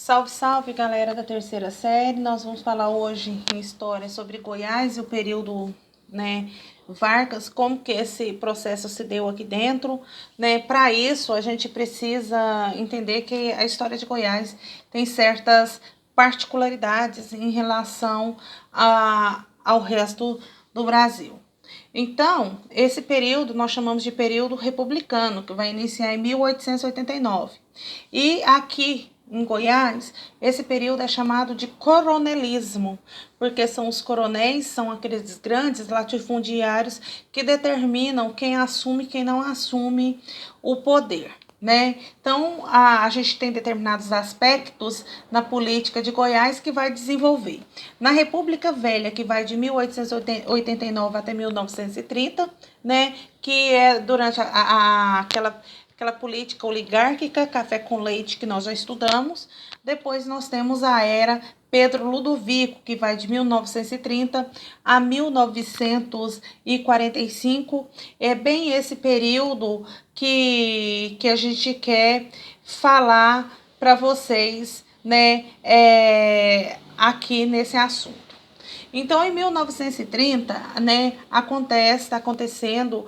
Salve, salve, galera da terceira série. Nós vamos falar hoje em história sobre Goiás e o período, Vargas, como que esse processo se deu aqui dentro, Para isso, a gente precisa entender que a história de Goiás tem certas particularidades em relação ao resto do Brasil. Então, esse período nós chamamos de período republicano, que vai iniciar em 1889. E aqui em Goiás, esse período é chamado de coronelismo, porque são os coronéis, são aqueles grandes latifundiários que determinam quem assume e quem não assume o poder. Então, a gente tem determinados aspectos na política de Goiás que vai desenvolver. Na República Velha, que vai de 1889 até 1930, que é durante aquela política oligárquica, café com leite, que nós já estudamos. Depois nós temos a era Pedro Ludovico, que vai de 1930 a 1945. É bem esse período que a gente quer falar para vocês, aqui nesse assunto. Então, em 1930, está acontecendo,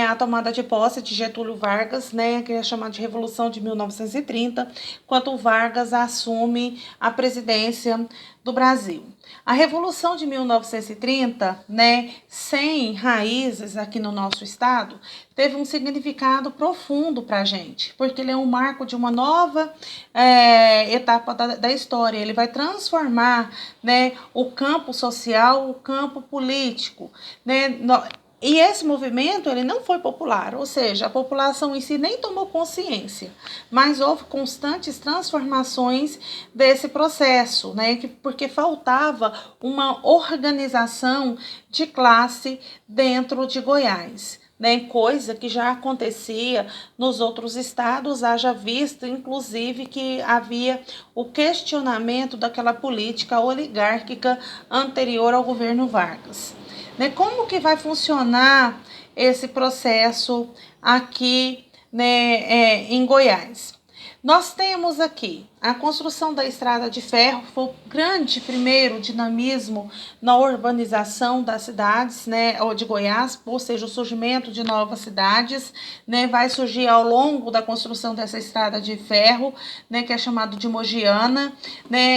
a tomada de posse de Getúlio Vargas, que é chamada de Revolução de 1930, quando Vargas assume a presidência do Brasil. A Revolução de 1930, sem raízes aqui no nosso estado, teve um significado profundo para a gente, porque ele é um marco de uma nova etapa da história. Ele vai transformar, o campo social, o campo político, E esse movimento ele não foi popular, ou seja, a população em si nem tomou consciência, mas houve constantes transformações desse processo, porque faltava uma organização de classe dentro de Goiás. Coisa que já acontecia nos outros estados, haja visto, inclusive, que havia o questionamento daquela política oligárquica anterior ao governo Vargas. Como que vai funcionar esse processo aqui, em Goiás? Nós temos aqui a construção da estrada de ferro, foi o grande primeiro dinamismo na urbanização das cidades, de Goiás, ou seja, o surgimento de novas cidades, vai surgir ao longo da construção dessa estrada de ferro, que é chamado de Mogiana,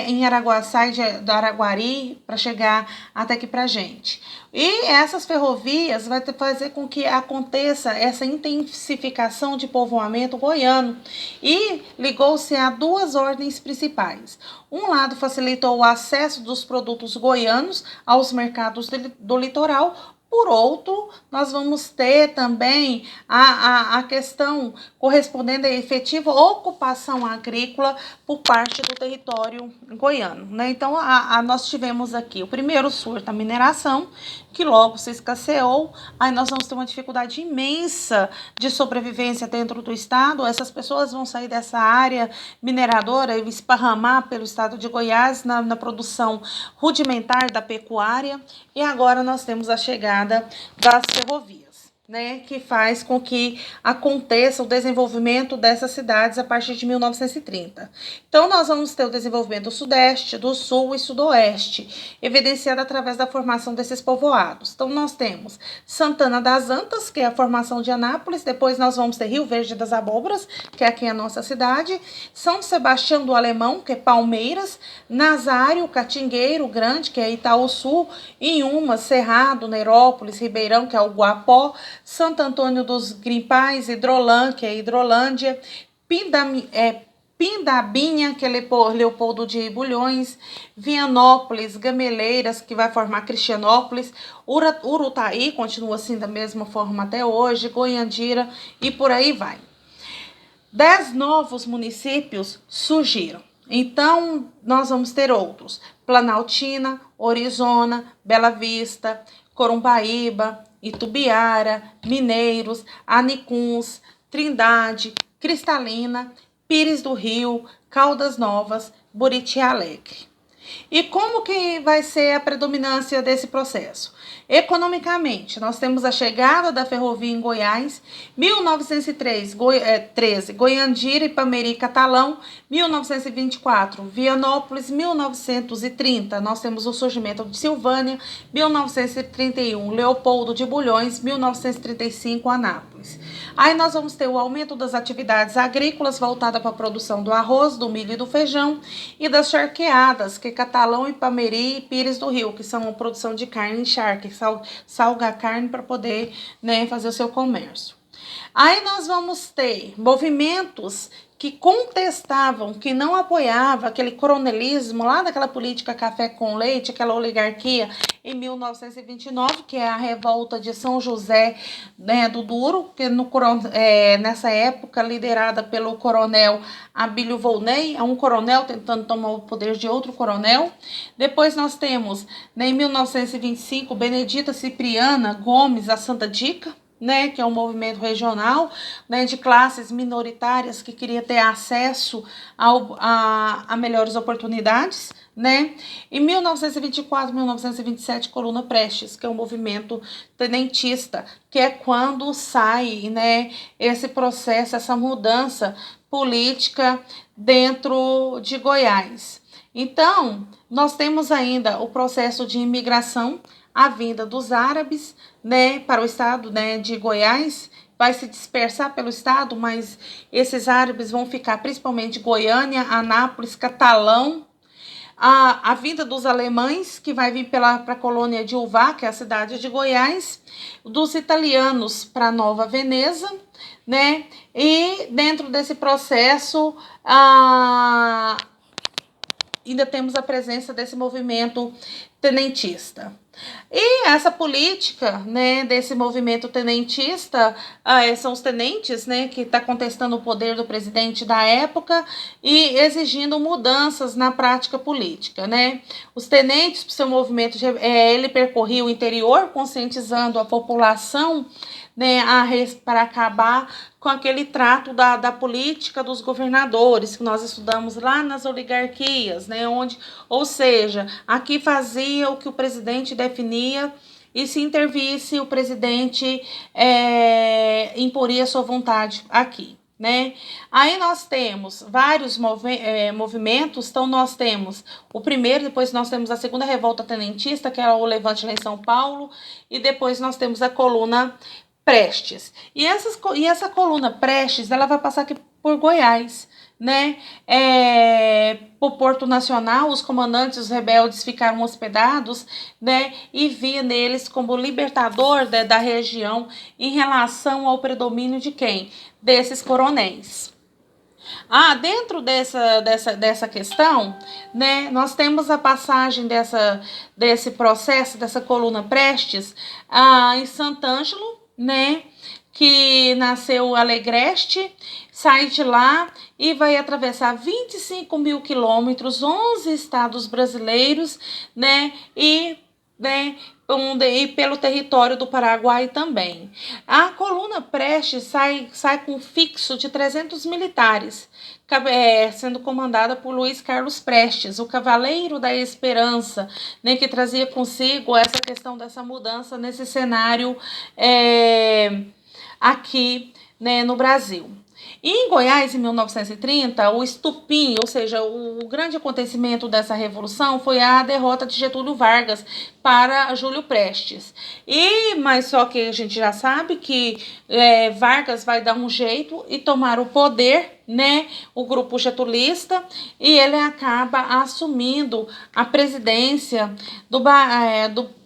em Araguaçá e do Araguari, para chegar até aqui para a gente. E essas ferrovias vai fazer com que aconteça essa intensificação de povoamento goiano e ligou-se a duas ordens principais. Um lado facilitou o acesso dos produtos goianos aos mercados do litoral. Por outro, nós vamos ter também a questão correspondendo à efetiva ocupação agrícola por parte do território goiano. Então, nós tivemos aqui o primeiro surto da mineração, que logo se escasseou. Aí nós vamos ter uma dificuldade imensa de sobrevivência dentro do estado. Essas pessoas vão sair dessa área mineradora e esparramar pelo estado de Goiás na produção rudimentar da pecuária. E agora nós temos a chegada das ferrovias, que faz com que aconteça o desenvolvimento dessas cidades a partir de 1930. Então, nós vamos ter o desenvolvimento do Sudeste, do Sul e Sudoeste, evidenciado através da formação desses povoados. Então, nós temos Santana das Antas, que é a formação de Anápolis, depois nós vamos ter Rio Verde das Abóboras, que é aqui a nossa cidade, São Sebastião do Alemão, que é Palmeiras, Nazário, Catingueiro Grande, que é Itaúsu, Inhumas, Cerrado, Neirópolis, Ribeirão, que é o Guapó, Santo Antônio dos Grimpais, Hidrolã, que é Hidrolândia, Pindabinha, que é Leopoldo de Bulhões, Vianópolis, Gameleiras, que vai formar Cristianópolis, Urutaí, continua assim da mesma forma até hoje, Goiandira e por aí vai. 10 novos municípios surgiram. Então, nós vamos ter outros: Planaltina, Orizona, Bela Vista, Corumbaíba, Itubiara, Mineiros, Anicuns, Trindade, Cristalina, Pires do Rio, Caldas Novas, Buriti Alegre. E como que vai ser a predominância desse processo? Economicamente, nós temos a chegada da ferrovia em Goiás, 1913, Goiandira, Ipameri, Catalão, 1924, Vianópolis, 1930, nós temos o surgimento de Silvânia, 1931, Leopoldo de Bulhões, 1935, Anápolis. Aí nós vamos ter o aumento das atividades agrícolas voltada para a produção do arroz, do milho e do feijão e das charqueadas, que é Catalão, Ipameri e Pires do Rio, que são a produção de carne em charque, salga a carne para poder, né, fazer o seu comércio. Aí nós vamos ter movimentos que contestavam, que não apoiavam aquele coronelismo lá daquela política café com leite, aquela oligarquia em 1929, que é a revolta de São José, né, do Duro, que nessa época liderada pelo coronel Abílio Volney, é um coronel tentando tomar o poder de outro coronel. Depois nós temos, né, em 1925, Benedita Cipriana Gomes, a Santa Dica, né, que é um movimento regional, né, de classes minoritárias que queria ter acesso a melhores oportunidades, né. Em 1924, 1927, Coluna Prestes, que é um movimento tenentista, que é quando sai, né, esse processo, essa mudança política dentro de Goiás. Então, nós temos ainda o processo de imigração, a vinda dos árabes, né, para o estado, né, de Goiás, vai se dispersar pelo estado, mas esses árabes vão ficar principalmente Goiânia, Anápolis, Catalão. A vinda dos alemães, que vai vir para a colônia de Uvá, que é a cidade de Goiás, dos italianos para Nova Veneza, né, e dentro desse processo, ainda temos a presença desse movimento tenentista. E essa política, né, desse movimento tenentista, são os tenentes, né, que está contestando o poder do presidente da época e exigindo mudanças na prática política, né. Os tenentes, seu movimento, ele percorria o interior, conscientizando a população, né, para acabar com aquele trato da política dos governadores, que nós estudamos lá nas oligarquias, né, ou seja, aqui fazia o que o presidente definia e se intervisse, o presidente imporia sua vontade aqui, né? Aí nós temos vários movimentos, então nós temos o primeiro, depois nós temos a segunda revolta tenentista, que era o levante lá em São Paulo, e depois nós temos a coluna Prestes. E essa coluna Prestes, ela vai passar aqui por Goiás, né? Por Porto Nacional, os comandantes, os rebeldes ficaram hospedados, né? E via neles como libertador, né, da região em relação ao predomínio de quem? Desses coronéis. Dentro dessa questão, né, nós temos a passagem desse processo, dessa coluna Prestes, em Sant'Angelo, né, que nasceu Alegreste, sai de lá e vai atravessar 25 mil quilômetros, 11 estados brasileiros, né, e pelo território do Paraguai também. A coluna Prestes sai com um fixo de 300 militares, sendo comandada por Luiz Carlos Prestes, o Cavaleiro da Esperança, né, que trazia consigo essa questão dessa mudança nesse cenário aqui, né, no Brasil. E em Goiás, em 1930, o estupim, ou seja, o grande acontecimento dessa revolução foi a derrota de Getúlio Vargas para Júlio Prestes. Mas só que a gente já sabe que Vargas vai dar um jeito e tomar o poder, né, o grupo getulista, e ele acaba assumindo a presidência do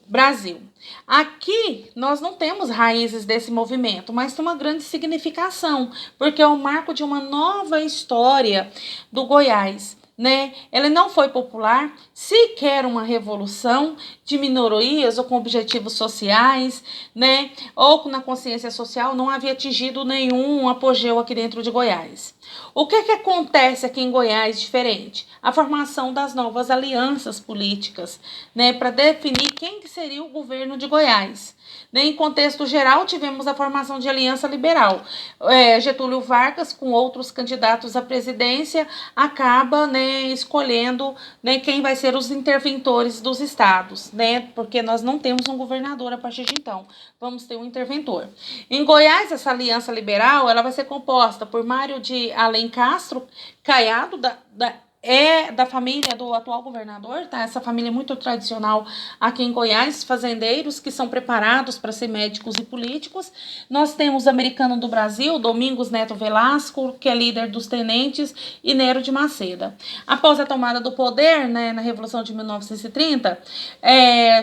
Brasil. Aqui nós não temos raízes desse movimento, mas tem uma grande significação, porque é o marco de uma nova história do Goiás, né? Ele não foi popular, sequer uma revolução de minorias ou com objetivos sociais, né? Ou na consciência social, não havia atingido nenhum apogeu aqui dentro de Goiás. O que acontece aqui em Goiás diferente? A formação das novas alianças políticas, né, para definir quem que seria o governo de Goiás. Né, em contexto geral, tivemos a formação de aliança liberal. Getúlio Vargas, com outros candidatos à presidência, acaba, né, escolhendo, né, quem vai ser os interventores dos estados, né, porque nós não temos um governador a partir de então. Vamos ter um interventor. Em Goiás, essa aliança liberal ela vai ser composta por Mário de Alencastro Caiado, da família do atual governador, tá? Essa família é muito tradicional aqui em Goiás, fazendeiros que são preparados para ser médicos e políticos. Nós temos o americano do Brasil, Domingos Neto Velasco, que é líder dos tenentes, e Nero de Maceda. Após a tomada do poder, né, na Revolução de 1930,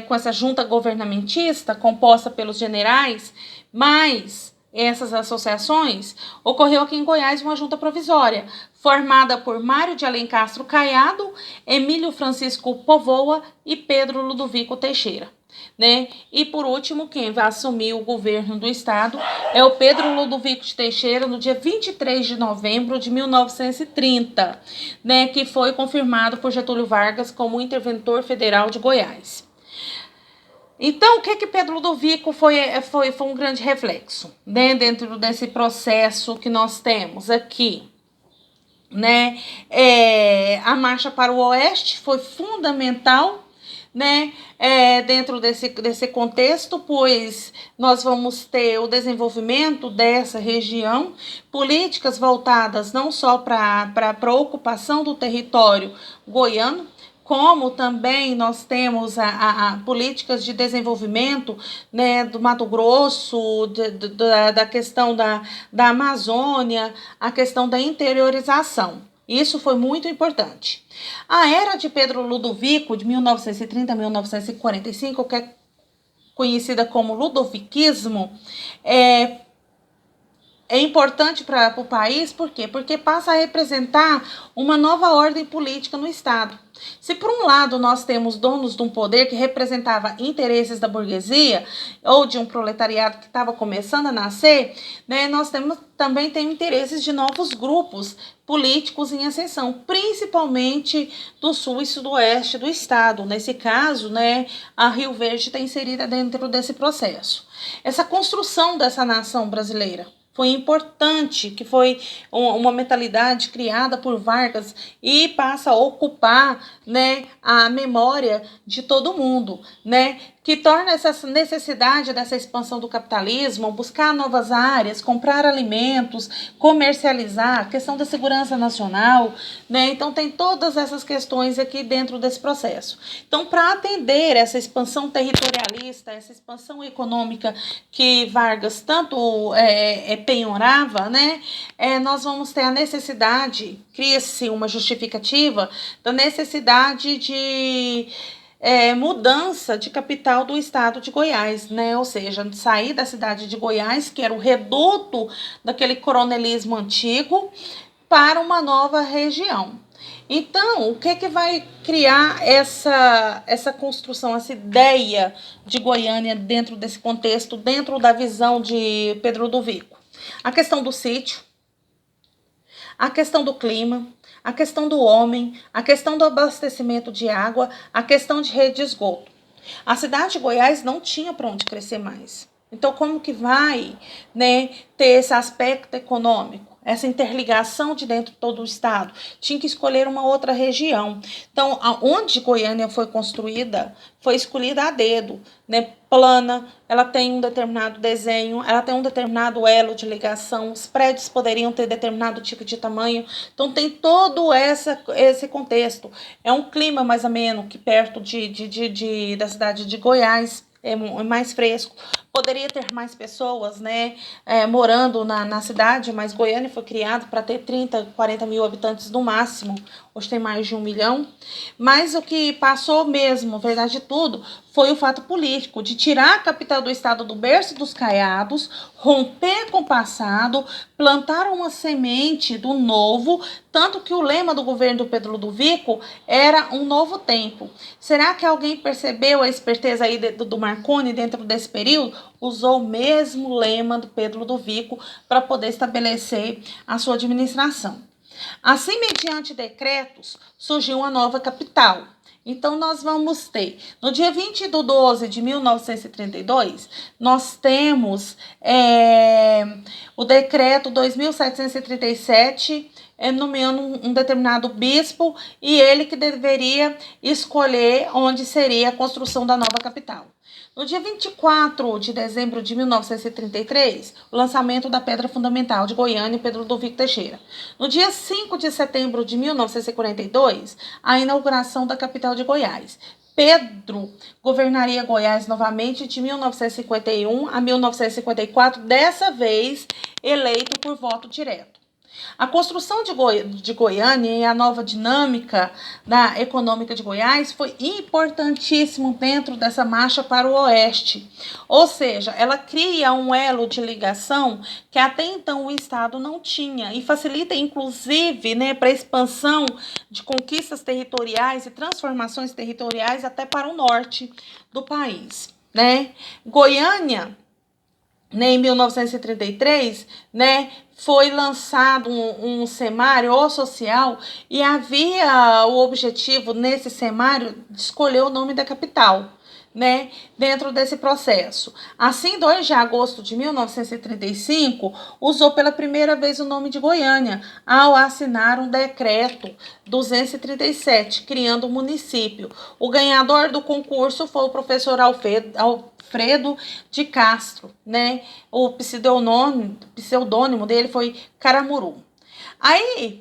com essa junta governamentista composta pelos generais, mais essas associações, ocorreu aqui em Goiás uma junta provisória, formada por Mário de Alencastro Caiado, Emílio Francisco Povoa e Pedro Ludovico Teixeira. Né? E por último, quem vai assumir o governo do estado é o Pedro Ludovico de Teixeira no dia 23 de novembro de 1930, né? Que foi confirmado por Getúlio Vargas como interventor federal de Goiás. Então, o que Pedro Ludovico foi um grande reflexo, né, dentro desse processo que nós temos aqui, né? A marcha para o oeste foi fundamental, né, dentro desse contexto, pois nós vamos ter o desenvolvimento dessa região, políticas voltadas não só para a ocupação do território goiano, como também nós temos a políticas de desenvolvimento, né, do Mato Grosso, da questão da Amazônia, a questão da interiorização. Isso foi muito importante. A era de Pedro Ludovico, de 1930 a 1945, que é conhecida como ludoviquismo, é importante para o país, por quê? Porque passa a representar uma nova ordem política no Estado. Se por um lado nós temos donos de um poder que representava interesses da burguesia ou de um proletariado que estava começando a nascer, né, nós também temos interesses de novos grupos políticos em ascensão, principalmente do sul e sudoeste do estado. Nesse caso, né, a Rio Verde está inserida dentro desse processo. Essa construção dessa nação brasileira foi importante, que foi uma mentalidade criada por Vargas e passa a ocupar, né, a memória de todo mundo, né, que torna essa necessidade dessa expansão do capitalismo, buscar novas áreas, comprar alimentos, comercializar, a questão da segurança nacional, né? Então tem todas essas questões aqui dentro desse processo. Então, para atender essa expansão territorialista, essa expansão econômica que Vargas tanto penhorava, né? Nós vamos ter a necessidade, cria-se uma justificativa da necessidade de mudança de capital do estado de Goiás, né? Ou seja, sair da cidade de Goiás, que era o reduto daquele coronelismo antigo, para uma nova região. Então, o que vai criar essa construção, essa ideia de Goiânia dentro desse contexto, dentro da visão de Pedro Ludovico? A questão do sítio, a questão do clima, a questão do homem, a questão do abastecimento de água, a questão de rede de esgoto. A cidade de Goiás não tinha para onde crescer mais. Então, como que vai, né, ter esse aspecto econômico? Essa interligação de dentro de todo o estado, tinha que escolher uma outra região. Então, onde Goiânia foi construída, foi escolhida a dedo, né? Plana, ela tem um determinado desenho, ela tem um determinado elo de ligação, os prédios poderiam ter determinado tipo de tamanho. Então, tem todo esse contexto. É um clima mais ameno que perto da cidade de Goiás, é mais fresco. Poderia ter mais pessoas, né, morando na cidade, mas Goiânia foi criado para ter 30, 40 mil habitantes no máximo. Hoje tem mais de 1 milhão. Mas o que passou mesmo, verdade de tudo, foi o fato político de tirar a capital do estado do berço dos caiados, romper com o passado, plantar uma semente do novo, tanto que o lema do governo do Pedro Ludovico era um novo tempo. Será que alguém percebeu a esperteza aí do Marconi dentro desse período? Usou o mesmo lema do Pedro Ludovico para poder estabelecer a sua administração. Assim, mediante decretos, surgiu uma nova capital. Então, nós vamos ter, no dia 20 de 12 de 1932, nós temos o decreto 2737, nomeando um determinado bispo, e ele que deveria escolher onde seria a construção da nova capital. No dia 24 de dezembro de 1933, o lançamento da Pedra Fundamental de Goiânia e Pedro Ludovico Teixeira. No dia 5 de setembro de 1942, a inauguração da capital de Goiás. Pedro governaria Goiás novamente de 1951 a 1954, dessa vez eleito por voto direto. A construção de Goiânia e a nova dinâmica econômica de Goiás foi importantíssimo dentro dessa marcha para o oeste. Ou seja, ela cria um elo de ligação que até então o Estado não tinha e facilita, inclusive, para a expansão de conquistas territoriais e transformações territoriais até para o norte do país. Goiânia, em 1933, foi lançado um semário social e havia o objetivo nesse semário de escolher o nome da capital, dentro desse processo. Assim, 2 de agosto de 1935, usou pela primeira vez o nome de Goiânia, ao assinar um decreto 237, criando o município. O ganhador do concurso foi o professor Alfredo de Castro, O pseudônimo dele foi Caramuru. Aí,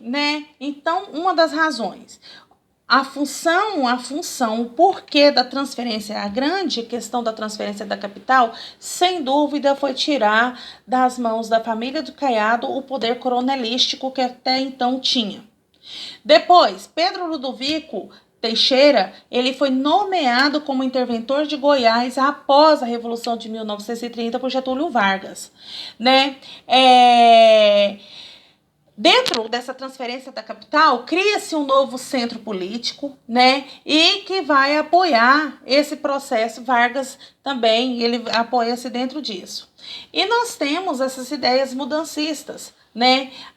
então, uma das razões, a função, o porquê da transferência, a grande questão da transferência da capital, sem dúvida, foi tirar das mãos da família do Caiado o poder coronelístico que até então tinha. Depois, Pedro Ludovico Teixeira, ele foi nomeado como interventor de Goiás após a Revolução de 1930 por Getúlio Vargas, Dentro dessa transferência da capital, cria-se um novo centro político, e que vai apoiar esse processo. Vargas também, ele apoia-se dentro disso. E nós temos essas ideias mudancistas,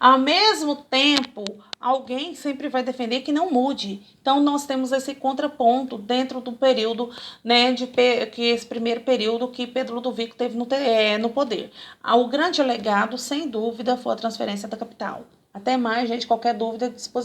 Ao mesmo tempo, alguém sempre vai defender que não mude. Então, nós temos esse contraponto dentro do período, que esse primeiro período que Pedro Ludovico teve no poder. O grande legado, sem dúvida, foi a transferência da capital. Até mais, gente, qualquer dúvida, disposição.